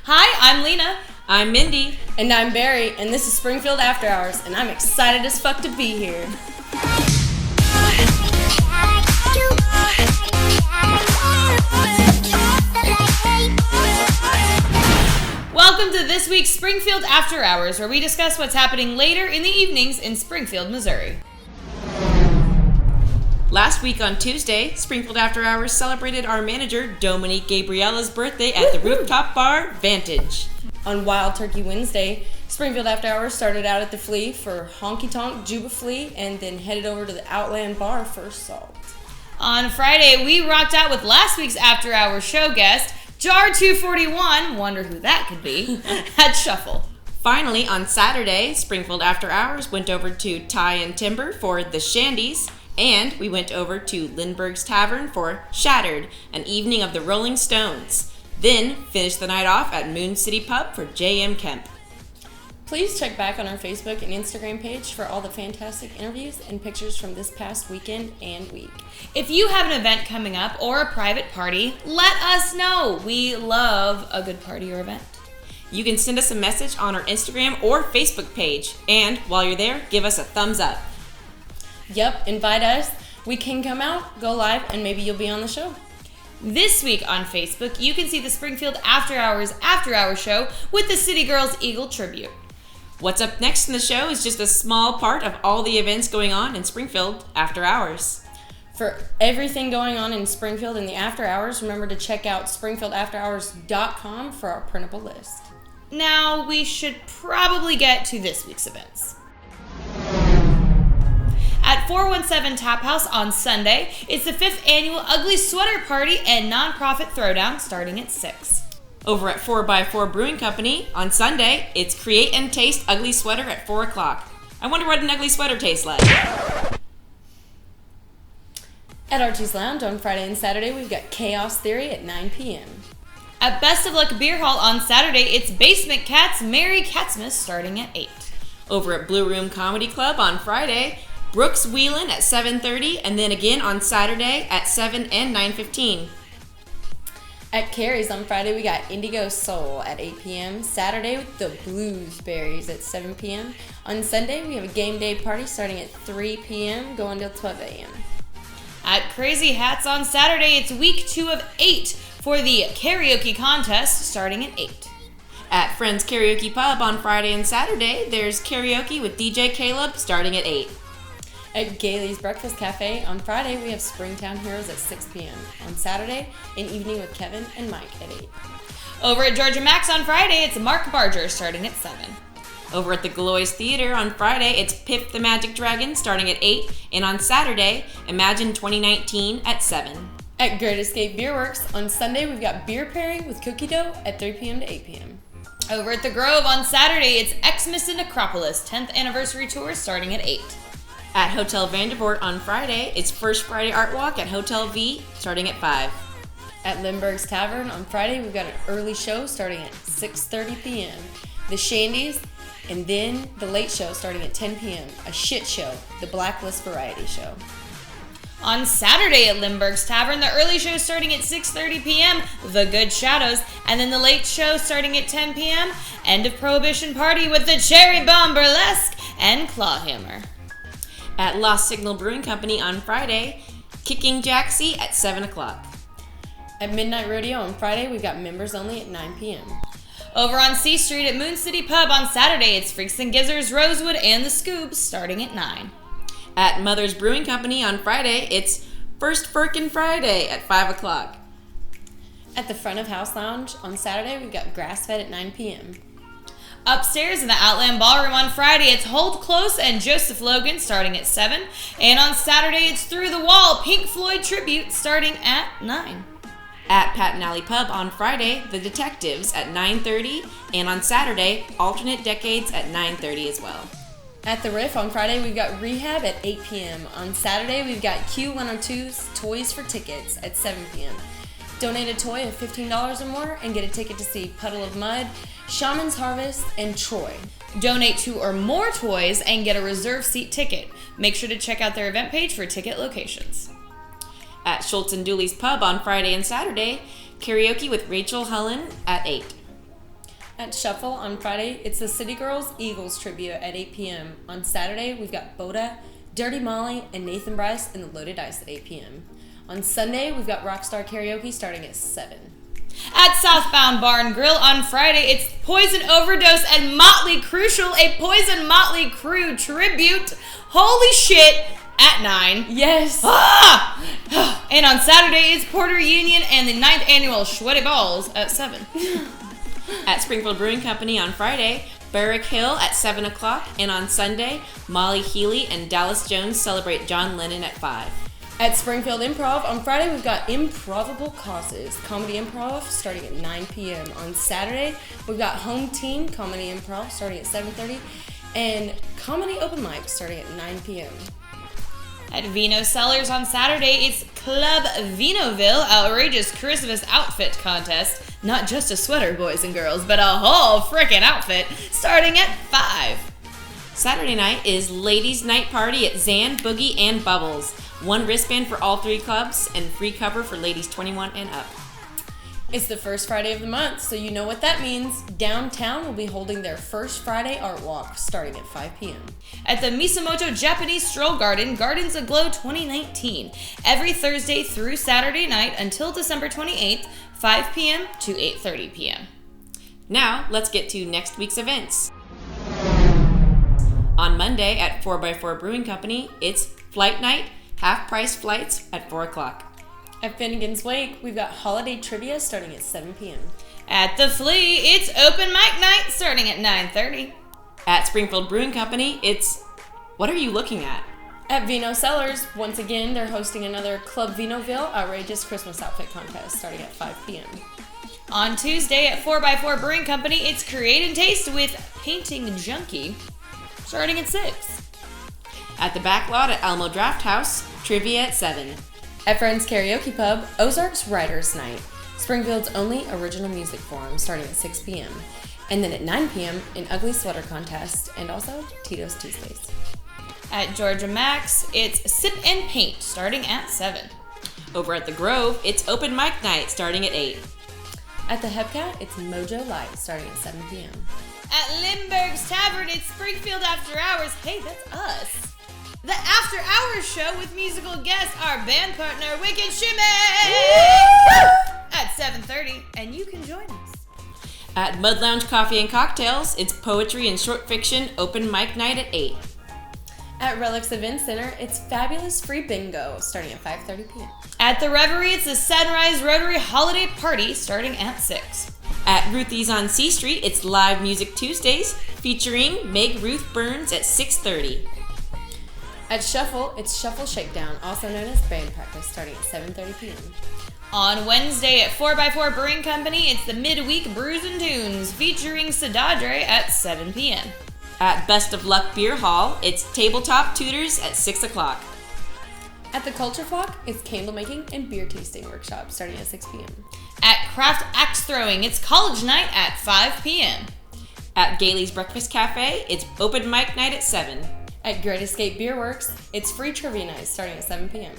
Hi, I'm Lena. I'm Mindy. And I'm Barry, and this is Springfield After Hours, and I'm excited as fuck to be here. Welcome to this week's Springfield After Hours, where we discuss what's happening later in the evenings in Springfield, Missouri. Last week on Tuesday, Springfield After Hours celebrated our manager, Dominique Gabriella's birthday at the rooftop bar, Vantage. On Wild Turkey Wednesday, Springfield After Hours started out at the Flea for Honky Tonk Juba Flea and then headed over to the Outland Bar for Salt. On Friday, we rocked out with last week's After Hours show guest, Jar 241, wonder who that could be, at Shuffle. Finally, on Saturday, Springfield After Hours went over to Tie and Timber for The Shandies, and we went over to Lindbergh's Tavern for Shattered, an evening of the Rolling Stones. Then finished the night off at Moon City Pub for J.M. Kemp. Please check back on our Facebook and Instagram page for all the fantastic interviews and pictures from this past weekend and week. If you have an event coming up or a private party, let us know. We love a good party or event. You can send us a message on our Instagram or Facebook page, and while you're there, give us a thumbs up. Yep, invite us. We can come out, go live, and maybe you'll be on the show. This week on Facebook, you can see the Springfield After Hours show with the City Girls Eagle Tribute. What's up next in the show is just a small part of all the events going on in Springfield After Hours. For everything going on in Springfield in the After Hours, remember to check out springfieldafterhours.com for our printable list. Now, we should probably get to this week's events. At 417 Taphouse on Sunday, it's the 5th annual Ugly Sweater Party and nonprofit Throwdown starting at 6. Over at 4x4 Brewing Company on Sunday, it's Create and Taste Ugly Sweater at 4 o'clock. I wonder what an ugly sweater tastes like. At Archie's Lounge on Friday and Saturday, we've got Chaos Theory at 9 p.m. At Best of Luck Beer Hall on Saturday, it's Basement Cats Merry Katsmas starting at 8. Over at Blue Room Comedy Club on Friday, Brooks Wheelan at 7:30, and then again on Saturday at 7 and 9:15. At Carrie's on Friday, we got Indigo Soul at 8 p.m. Saturday with the Bluesberries at 7 p.m. On Sunday, we have a game day party starting at 3 p.m. going till 12 a.m. At Crazy Hats on Saturday, it's week 2 of 8 for the Karaoke Contest starting at 8. At Friends Karaoke Pub on Friday and Saturday, there's karaoke with DJ Caleb starting at 8. At Gailey's Breakfast Cafe on Friday, we have Springtown Heroes at 6 p.m. On Saturday, an evening with Kevin and Mike at 8. Over at Georgia Max on Friday, it's Mark Barger starting at 7. Over at the Gillioz Theatre on Friday, it's Piff the Magic Dragon starting at 8. And on Saturday, Imagine 2019 at 7. At Great Escape Beer Works on Sunday, we've got beer pairing with cookie dough at 3 p.m. to 8 p.m. Over at the Grove on Saturday, it's Xmas and Necropolis 10th Anniversary Tour starting at 8. At Hotel Vandervoort on Friday, it's First Friday Art Walk at Hotel V starting at 5. At Lindbergh's Tavern on Friday, we've got an early show starting at 6:30 p.m. The Shandies, and then the late show starting at 10 p.m. A shit show, the Blacklist Variety Show. On Saturday at Lindbergh's Tavern, the early show starting at 6:30 p.m., The Good Shadows, and then the late show starting at 10 p.m., End of Prohibition Party with the Cherry Bomb Burlesque and Clawhammer. At Lost Signal Brewing Company on Friday, Kicking Jacksie at 7 o'clock. At Midnight Rodeo on Friday, we've got members only at 9 p.m. Over on C Street at Moon City Pub on Saturday, it's Freaks and Gizzards, Rosewood, and the Scoobs starting at 9. At Mother's Brewing Company on Friday, it's First Firkin Friday at 5 o'clock. At the Front of House Lounge on Saturday, we've got Grass Fed at 9 p.m. Upstairs in the Outland Ballroom on Friday, it's Hold Close and Joseph Logan starting at 7. And on Saturday, it's Through the Wall, Pink Floyd Tribute starting at 9. At Pat and Alley Pub on Friday, The Detectives at 9:30. And on Saturday, Alternate Decades at 9:30 as well. At the Riff on Friday, we've got Rehab at 8 p.m. On Saturday, we've got Q102's Toys for Tickets at 7 p.m. Donate a toy of $15 or more and get a ticket to see Puddle of Mud, Shaman's Harvest, and Troy. Donate 2 or more toys and get a reserve seat ticket. Make sure to check out their event page for ticket locations. At Schultz and Dooley's Pub on Friday and Saturday, karaoke with Rachel Hullen at 8. At Shuffle on Friday, it's the City Girls Eagles tribute at 8 p.m. On Saturday, we've got Boda, Dirty Molly, and Nathan Bryce in the Loaded Ice at 8 p.m. On Sunday, we've got Rockstar Karaoke starting at 7. At Southbound Bar and Grill on Friday, it's Poison Overdose and Motley Crucial, a Poison Motley Crue tribute. Holy shit, at 9. Yes! Ah! And on Saturday, it's Porter Union and the 9th annual Sweaty Balls at 7. At Springfield Brewing Company on Friday, Berwick Hill at 7 o'clock, and on Sunday, Molly Healy and Dallas Jones celebrate John Lennon at 5. At Springfield Improv on Friday, we've got Improvable Causes, Comedy Improv starting at 9 p.m. On Saturday, we've got Home Team Comedy Improv starting at 7:30, and Comedy Open Mic starting at 9 p.m. At Vino Cellars on Saturday, it's Club Vinoville Outrageous Christmas Outfit Contest. Not just a sweater, boys and girls, but a whole frickin' outfit, starting at 5. Saturday night is Ladies' Night Party at Zan, Boogie, and Bubbles. 1 wristband for all 3 clubs, and free cover for ladies 21 and up. It's the first Friday of the month, so you know what that means. Downtown will be holding their first Friday Art Walk starting at 5 p.m. At the Misamoto Japanese Stroll Garden, Gardens Aglow 2019. Every Thursday through Saturday night until December 28th, 5 p.m. to 8:30 p.m. Now, let's get to next week's events. On Monday at 4x4 Brewing Company, it's Flight Night, half-price flights at 4 o'clock. At Finnegan's Wake, we've got Holiday Trivia starting at 7 p.m. At the Flea, it's Open Mic Night starting at 9:30. At Springfield Brewing Company, it's... What are you looking at? At Vino Cellars, once again, they're hosting another Club Vinoville Outrageous Christmas Outfit Contest starting at 5 p.m. On Tuesday at 4x4 Brewing Company, it's Create and Taste with Painting Junkie starting at 6. At the back lot at Alamo Draft House, trivia at 7. At Friends Karaoke Pub, Ozarks Writers Night, Springfield's only original music forum starting at 6 p.m. And then at 9 p.m., an Ugly Sweater Contest and also Tito's Tuesdays. At Georgia Max, it's Sip and Paint starting at 7. Over at the Grove, it's Open Mic Night starting at 8. At the Hepcat, it's Mojo Light starting at 7 p.m. At Lindbergh's Tavern, it's Springfield After Hours. Hey, that's us. The After Hours show with musical guest, our band partner, Wicked Shimmy! At 7:30, and you can join us. At Mud Lounge Coffee and Cocktails, it's Poetry and Short Fiction Open Mic Night at 8. At Relics Event Center, it's Fabulous Free Bingo starting at 5:30 p.m. At the Reverie, it's the Sunrise Rotary Holiday Party starting at 6. At Ruthie's on C Street, it's Live Music Tuesdays featuring Meg Ruth Burns at 6:30. At Shuffle, it's Shuffle Shakedown, also known as band practice, starting at 7:30 p.m. On Wednesday at 4x4 Brewing Company, it's the Midweek Brews and Tunes featuring Sadadre at 7 p.m. At Best of Luck Beer Hall, it's Tabletop Tutors at 6 o'clock. At the Culture Flock, it's candle making and beer tasting workshop starting at 6 p.m. At Craft Axe Throwing, it's College Night at 5 p.m. At Gailey's Breakfast Cafe, it's Open Mic Night at 7. At Great Escape Beer Works, it's free trivia night starting at 7 p.m.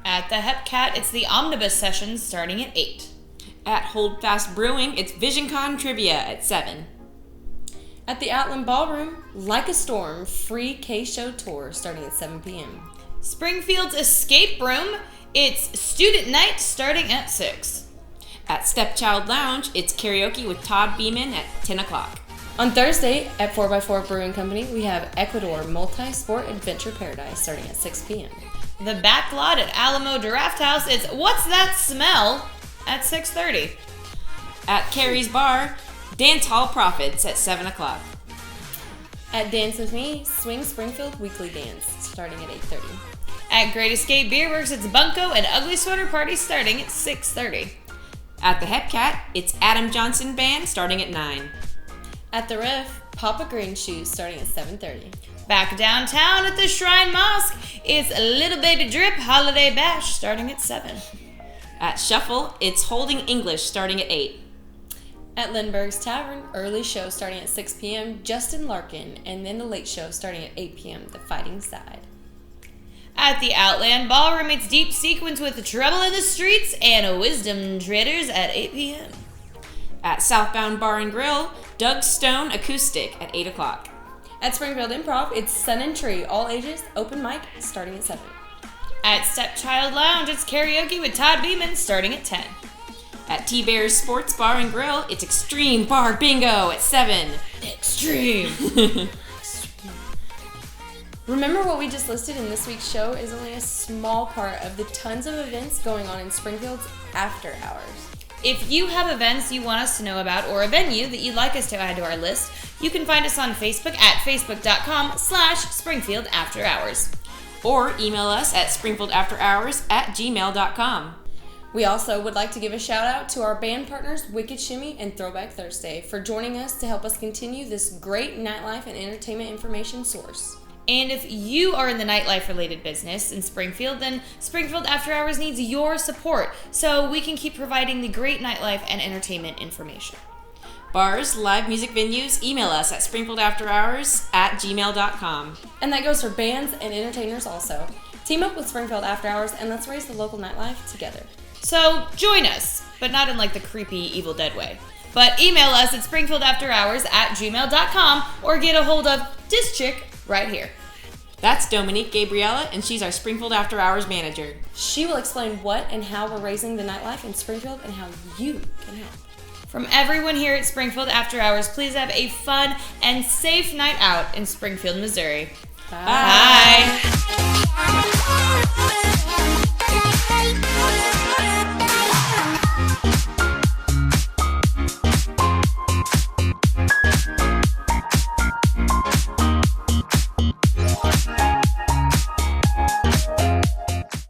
At the Hepcat, it's the Omnibus Sessions starting at 8. At Holdfast Brewing, it's VisionCon Trivia at 7. At the Outland Ballroom, Like a Storm, free K-Show tour starting at 7 p.m. Springfield's Escape Room, it's Student Night starting at 6. At Stepchild Lounge, it's Karaoke with Todd Beeman at 10 o'clock. On Thursday, at 4x4 Brewing Company, we have Ecuador Multi-Sport Adventure Paradise starting at 6 p.m. The back lot at Alamo Draft House, it's What's That Smell at 6:30. At Carrie's Bar, Dance Hall Profits at 7 o'clock. At Dance With Me, Swing Springfield Weekly Dance starting at 8:30. At Great Escape Beer Works, it's Bunko and Ugly Sweater Party starting at 6:30. At the Hepcat, it's Adam Johnson Band starting at 9. At the Riff, Papa Green Shoes starting at 7:30. Back downtown at the Shrine Mosque, it's Little Baby Drip Holiday Bash starting at 7. At Shuffle, it's Holding English starting at 8. At Lindbergh's Tavern, early show starting at 6 p.m., Justin Larkin, and then the late show starting at 8 p.m., The Fighting Side. At the Outland Ballroom, it's Deep Sequence with Trouble in the Streets and Wisdom Traders at 8 p.m. At Southbound Bar and Grill, Doug Stone Acoustic at 8 o'clock. At Springfield Improv, it's Sun and Tree, all ages, open mic, starting at 7. At Stepchild Lounge, it's karaoke with Todd Beeman starting at 10. At T-Bear's Sports Bar and Grill, it's Extreme Bar Bingo at 7. Extreme! Remember what we just listed in this week's show is only a small part of the tons of events going on in Springfield's after hours. If you have events you want us to know about or a venue that you'd like us to add to our list, you can find us on Facebook at facebook.com/Springfield After Hours. Or email us at springfieldafterhours@gmail.com. We also would like to give a shout out to our band partners Wicked Shimmy and Throwback Thursday for joining us to help us continue this great nightlife and entertainment information source. And if you are in the nightlife related business in Springfield, then Springfield After Hours needs your support so we can keep providing the great nightlife and entertainment information. Bars, live music venues, email us at springfieldafterhours@gmail.com. And that goes for bands and entertainers also. Team up with Springfield After Hours and let's raise the local nightlife together. So join us, but not in like the creepy Evil Dead way. But email us at springfieldafterhours@gmail.com or get a hold of this chick right here. That's Dominique Gabriella, and she's our Springfield After Hours manager. She will explain what and how we're raising the nightlife in Springfield and how you can help. From everyone here at Springfield After Hours, please have a fun and safe night out in Springfield, Missouri. Bye. Bye.